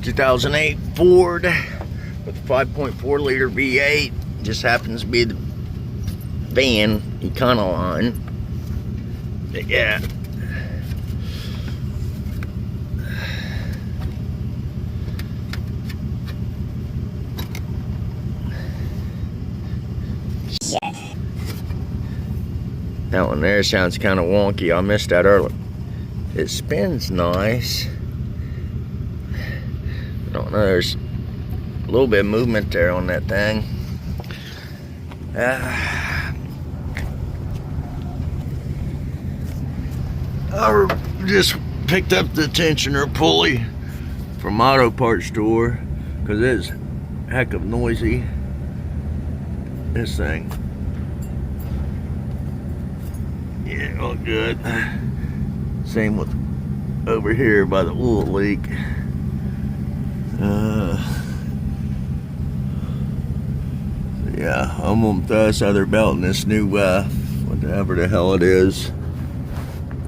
2008 Ford with a 5.4 liter V8. Just happens to be the van Econoline. But yeah. That one there sounds kind of wonky. I missed that earlier. It spins nice. I don't know, there's a little bit of movement there on that thing. I just picked up the tensioner pulley from auto parts store because it's heck of noisy. This thing. Yeah, all good. Same with over here by the oil leak. Yeah, I'm gonna throw this other belt in this new whatever the hell it is.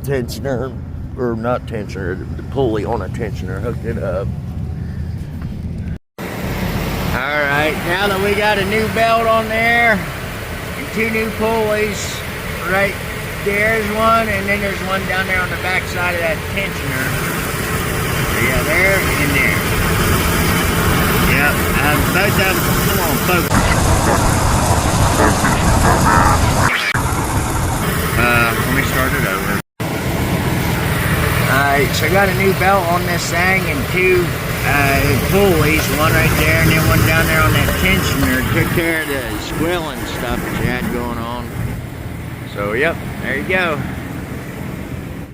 Tensioner, or not tensioner, the pulley on a tensioner, hooked it up. Alright, now that we got a new belt on there, and two new pulleys, right there's one, and then there's one down there on the back side of that tensioner. So yeah, there and there. Yep, both of them, come on, focus. Let me start it over. Alright, so I got a new belt on this thing and two pulleys, one right there and then one down there on that tensioner. Took care of the squealing stuff that you had going on. So, yep, there you go.